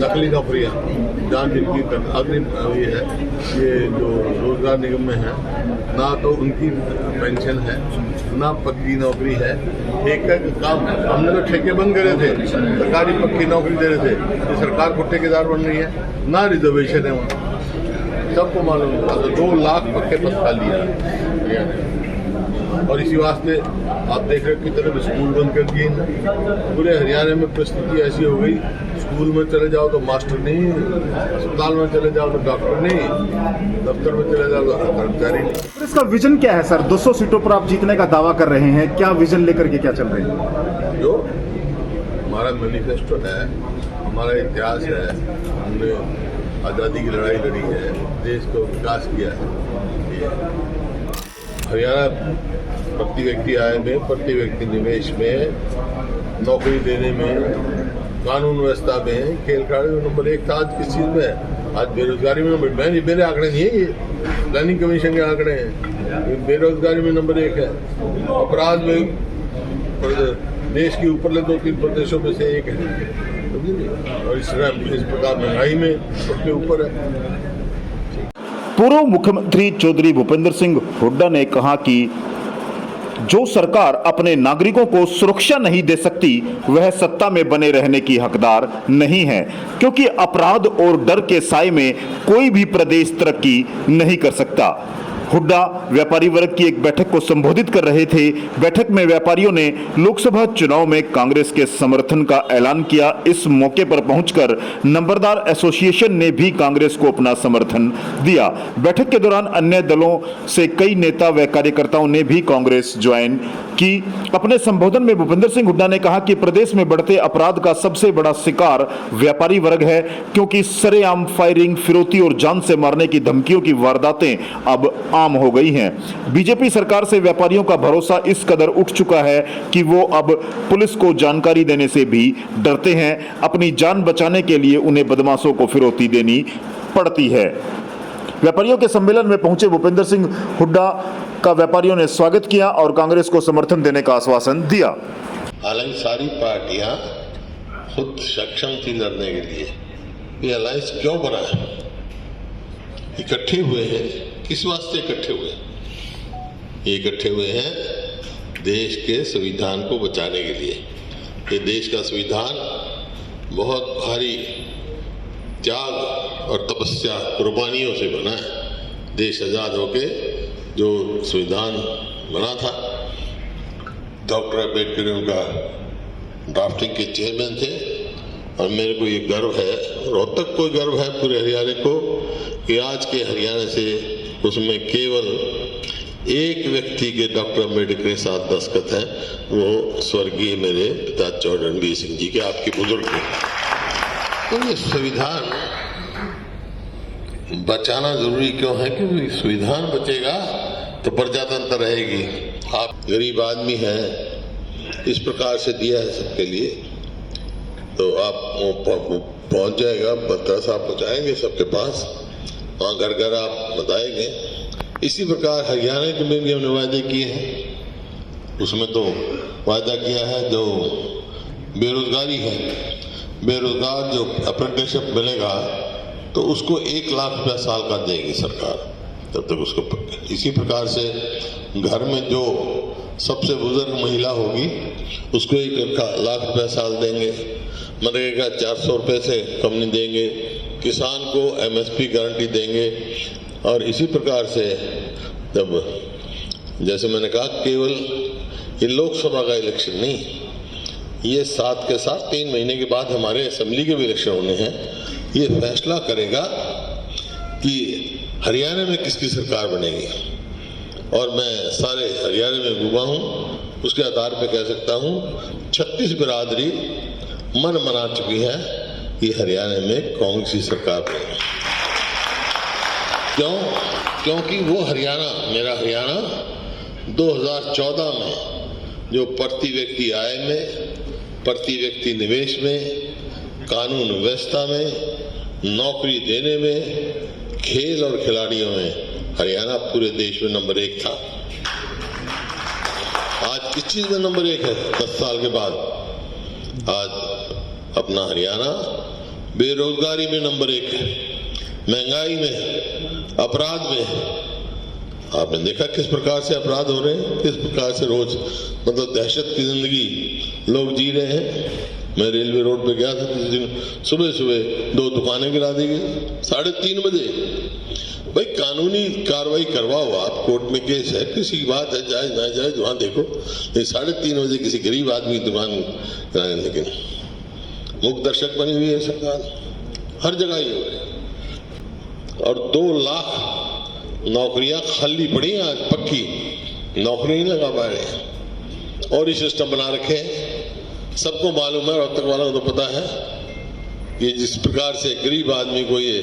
नकली नौकरियाँ जान जिनकी अग्रिम ये है, ये जो रोजगार निगम में है, ना तो उनकी पेंशन है, ना पक्की नौकरी है। ठेके काम हमने तो ठेके बंद करे थे, सरकारी पक्की नौकरी दे रहे थे, तो सरकार को ठेकेदार बन रही है, ना रिजर्वेशन है वहाँ, सबको मालूम है। तो 2 लाख पक्के पद खाली है। और इसी वास्ते आप देख रहे हो कि तरफ स्कूल बंद कर दिए पूरे हरियाणा में। परिस्थिति ऐसी हो गई, स्कूल में चले जाओ तो मास्टर नहीं, अस्पताल में चले जाओ तो डॉक्टर नहीं, दफ्तर में चले जाओ तो कर्मचारी नहीं। इसका विजन क्या है सर? 200 सीटों पर आप जीतने का दावा कर रहे हैं, क्या विजन लेकर के क्या चल रहे हैं? जो हमारा मैनिफेस्टो है, हमारा इतिहास है, हमने आज़ादी की लड़ाई लड़ी है, देश को विकास किया है। हरियाणा प्रति व्यक्ति आय में, प्रति व्यक्ति निवेश में, नौकरी देने में, कानून व्यवस्था में, खेल खिलाड़ी में नंबर 1 था। आज किस चीज़ में है? आज बेरोजगारी में नंबर, मेरे आंकड़े नहीं है, ये प्लानिंग कमीशन के आंकड़े हैं। बेरोजगारी में नंबर 1 है। अपराध में देश के ऊपरले 2-3 प्रदेशों में से एक है। और इस प्रकार महंगाई में सबके ऊपर है। पूर्व मुख्यमंत्री चौधरी भूपेंद्र सिंह हुड्डा ने कहा कि जो सरकार अपने नागरिकों को सुरक्षा नहीं दे सकती, वह सत्ता में बने रहने की हकदार नहीं है, क्योंकि अपराध और डर के साए में कोई भी प्रदेश तरक्की नहीं कर सकता। हुड्डा व्यापारी वर्ग की एक बैठक को संबोधित कर रहे थे। बैठक में व्यापारियों ने लोकसभा चुनाव में कांग्रेस के समर्थन का ऐलान किया। इस मौके पर पहुंचकर नंबरदार एसोसिएशन ने भी कांग्रेस को अपना समर्थन दिया। बैठक के दौरान अन्य दलों से कई नेता व कार्यकर्ताओं ने भी कांग्रेस ज्वाइन की। अपने संबोधन में भूपेंद्र सिंह हुड्डा ने कहा कि प्रदेश में बढ़ते अपराध का सबसे बड़ा शिकार व्यापारी वर्ग है, क्योंकि सरेआम फायरिंग, फिरौती और जान से मारने की धमकियों की वारदातें अब आम हो गई हैं। बीजेपी सरकार से व्यापारियों का भरोसा इस कदर उठ चुका है कि वो अब पुलिस को जानकारी देने से भी डरते हैं। अपनी जान बचाने के लिए उन्हें बदमाशों को फिरौती देनी पड़ती है। व्यापारियों के सम्मेलन में पहुंचे भूपेंद्र सिंह हुड्डा का व्यापारियों ने स्वागत किया और कांग्रेस को समर्थन देने का आश्वासन दिया। हालांकि सारी पार्टियां खुद सक्षम थी लड़ने के लिए। ये अलायंस क्यों बना है? इकट्ठे हुए हैं, किस वास्ते इकट्ठे हुए? ये इकट्ठे हुए हैं देश के संविधान को बचाने के लिए। ये देश का संविधान बहुत भारी त्याग और तपस्या, कुर्बानियों से बना है। देश आजाद होके जो संविधान बना था, डॉक्टर अम्बेडकर उनका ड्राफ्टिंग के चेयरमैन थे। और मेरे को ये गर्व है, रोहतक को गर्व है पूरे हरियाणा को, कि आज के हरियाणा से उसमें केवल एक व्यक्ति के डॉक्टर अम्बेडकर के साथ दस्तखत है, वो स्वर्गीय मेरे पिता चौधरी रणबीर सिंह जी के, आपके बुजुर्ग थे। तो ये संविधान बचाना जरूरी क्यों है? क्योंकि संविधान बचेगा तो प्रजातंत्र रहेगी। आप गरीब आदमी हैं, इस प्रकार से दिया है सबके लिए, तो आप पहुंच जाएगा, बता आप पहुंचाएंगे सबके पास, वहाँ घर घर आप बताएंगे। इसी प्रकार हरियाणा में भी हमने वायदे किए हैं। उसमें तो वायदा किया है, जो बेरोजगारी है, बेरोजगार जो अप्रेंटिसशिप मिलेगा तो उसको 1 लाख रुपया साल का देगी सरकार, तब तक उसको। इसी प्रकार से घर में जो सबसे बुजुर्ग महिला होगी उसको 1 लाख रुपया साल देंगे। मनरेगा 400 रुपये से कम नहीं देंगे। किसान को MSP गारंटी देंगे। और इसी प्रकार से जब, जैसे मैंने कहा, केवल ये लोकसभा का इलेक्शन नहीं, ये साथ के साथ 3 महीने के बाद हमारे असेंबली के भी इलेक्शन होने हैं। ये फैसला करेगा कि हरियाणा में किसकी सरकार बनेगी। और मैं सारे हरियाणा में घूमा हूँ, उसके आधार पर कह सकता हूँ 36 बिरादरी मन मना चुकी है कि हरियाणा में कांग्रेस की सरकार बनेगी। क्यों? क्योंकि वो हरियाणा, मेरा हरियाणा 2014 में जो प्रति व्यक्ति आय में, प्रति व्यक्ति निवेश में, कानून व्यवस्था में, नौकरी देने में, खेल और खिलाड़ियों में हरियाणा पूरे देश में नंबर 1 था। आज किस चीज में नंबर 1 है? 10 साल के बाद आज अपना हरियाणा बेरोजगारी में नंबर 1 है, महंगाई में, अपराध में। आपने देखा किस प्रकार से अपराध हो रहे हैं, किस प्रकार से रोज मतलब दहशत की जिंदगी लोग जी रहे हैं। मैं रेलवे रोड पे गया था किसी दिन, सुबह सुबह 2 दुकानें गिरा दी गई 3:30 बजे। भाई कानूनी कार्रवाई करवाओ, आप कोर्ट में केस है, किसी की बात है, जायज ना जायज वहां देखो। 3:30 बजे किसी गरीब आदमी की दुकान गिराने, लेकिन मूक दर्शक बनी हुई है सरकार, हर जगह ही हो रही है। और 2 लाख नौकरियां खाली पड़ी हैं, आज पक्की नौकरी नहीं लगा पा रहे और ये सिस्टम बना रखे हैं। सबको मालूम है और अब तक वालों को तो पता है कि जिस प्रकार से गरीब आदमी को ये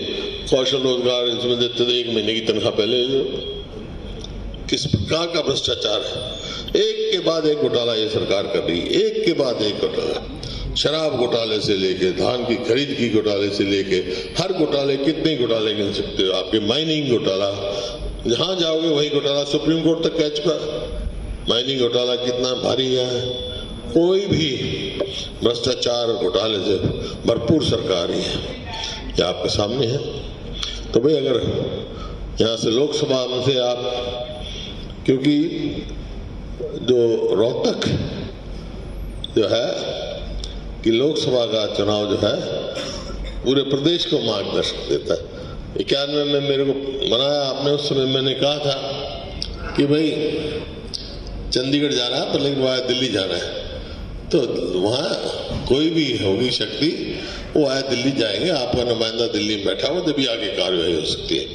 कौशल रोजगार इसमें देते थे, 1 महीने की तनख्वाह पहले, किस प्रकार का भ्रष्टाचार है। एक के बाद एक घोटाला ये सरकार कर रही है, एक के बाद एक घोटाला। शराब घोटाले से लेके धान की खरीद की घोटाले से लेके हर घोटाले, कितने घोटाले गिन सकते हो। आपके माइनिंग घोटाला, जहां जाओगे वही घोटाला, सुप्रीम कोर्ट तक कह चुका। माइनिंग घोटाला कितना भारी है, कोई भी भ्रष्टाचार और घोटाले से भरपूर सरकार ही है, ये आपके सामने है। तो भाई अगर यहाँ से लोकसभा में से आप, क्योंकि जो रोहतक जो है कि लोकसभा का चुनाव जो है पूरे प्रदेश को मार्गदर्शक देता है। 91 में मेरे को बनाया आपने, उस समय मैंने कहा था कि भाई चंडीगढ़ जाना है पर लेकिन वहाँ दिल्ली जाना है, तो वहाँ कोई भी होगी शक्ति वो आए दिल्ली जाएंगे, आपका नुमाइंदा दिल्ली में बैठा हुआ, तभी आगे कार्रवाई हो सकती है।